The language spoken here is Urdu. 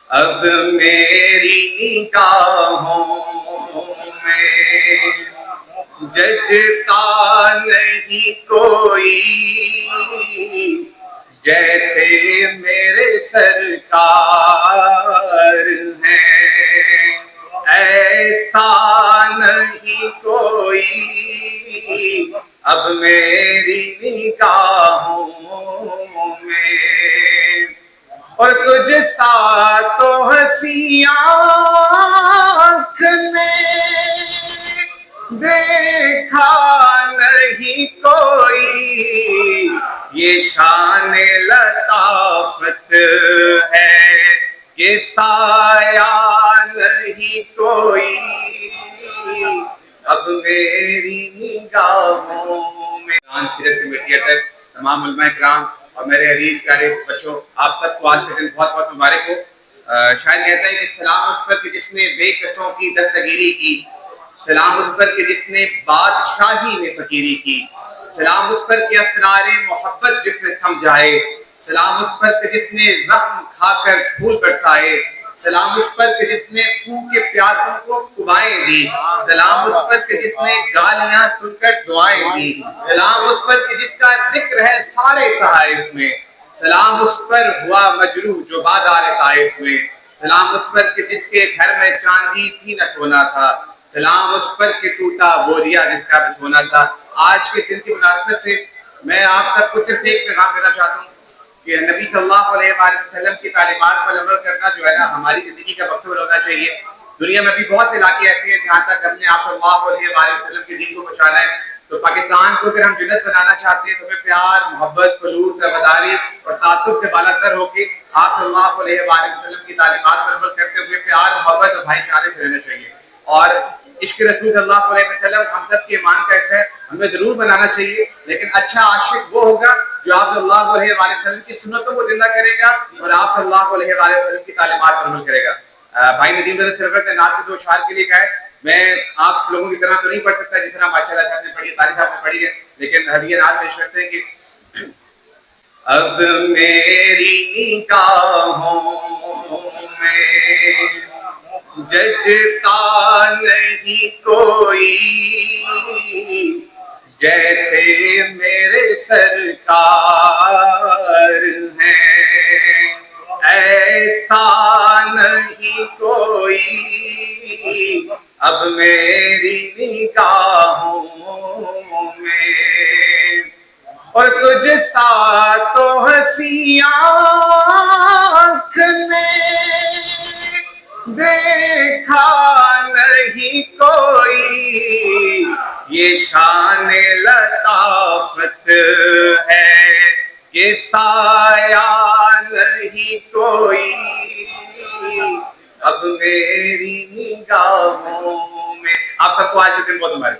اب میری نگاہوں میں ججتا نہیں کوئی، جیسے میرے سرکار ہیں، ایسا نہیں کوئی اب میری نگاہوں میں، اور تجھ سا تو ہنسی آنکھ نے دیکھا نہیں کوئی، یہ شان لطافت ہے کہ سایہ نہیں کوئی اب میری نگاہوں میں۔ سیرت سے میٹھی تک تمام علماء کرام اور میرے عزیز پیارے بچوں، آپ سب کو آج کے دن بہت بہت مبارک ہو۔ شاید کہتا ہے کہ سلام اس پر کہ جس نے بے کسوں کی دستگیری کی، سلام اس پر کہ جس نے بادشاہی میں فقیری کی، سلام اس پر کہ اسرار محبت جس نے سمجھائے، سلام اس پر کہ جس نے زخم کھا کر پھول برسائے، سلام اس پر کہ جس نے خون کے پیاسوں کو قبائیں دی، سلام اس پر کہ جس نے گالیاں سن کر دعائیں دی، سلام اس پر کہ جس کا ذکر ہے سارے صحائف میں، سلام اس پر ہوا مجروح جو بازار طائف میں، سلام اس پر کہ جس کے گھر میں چاندی تھی نہ سونا تھا، سلام اس پر کہ ٹوٹا بوریا جس کا بچھونا تھا۔ آج کے دن کی مناسبت سے میں آپ سب کو صرف ایک پیغام دینا چاہتا ہوں کہ نبی صلی اللہ علیہ وآلہ وسلم کی تعلیمات پر عمل کرنا جو ہے نا ہماری زندگی کا مقصد ہونا چاہیے۔ دنیا میں بھی بہت سے علاقے ایسے ہیں جہاں تک ہم نے آپ صلی اللہ علیہ وآلہ وسلم کے دین کو پہنچانا ہے، تو پاکستان کو اگر ہم جنت بنانا چاہتے ہیں تو ہمیں پیار، محبت، خلوص، رواداری اور تعصب سے بالا تر ہو کے آپ صلی اللہ علیہ وآلہ وسلم کی تعلیمات پر عمل کرتے ہوئے پیار، محبت اور بھائی چارے سے رہنا چاہیے۔ اور عشق رسول صلی اللہ علیہ وسلم ہم سب کے ایمان کا حصہ ہے، ہمیں ضرور بنانا چاہیے، لیکن اچھا عاشق وہ ہوگا جو آپ صلی اللہ علیہ وآلہ وسلم کی سنتوں کو زندہ کرے گا اور آپ صلی اللہ علیہ وآلہ وسلم کی تعلیمات پر عمل کرے گا۔ بھائی ندیم رضا سرور نے نعت کے دو اشعار کے لیے کہا ہے، میں آپ لوگوں کی طرح تو نہیں پڑھ سکتا جس طرح ماشاءاللہ صاحب نے پڑھی ہے، طارق صاحب نے پڑھی ہے، لیکن ہدیہ نعت پیش کرتے ہیں کہ اب میری نگاہوں میں ججتا نہیں کوئی، جیسے میرے سرکار ہیں، ایسا نہیں کوئی اب میری نگاہوں میں، اور تجھ سا تو ہنسی آنکھ نے دیکھا نہیں کوئی، یہ شان لطافت ہے کہ سایہ نہیں کوئی اب میری نگاہوں میں۔ آپ سب کو آج کے دن بہت مبارک۔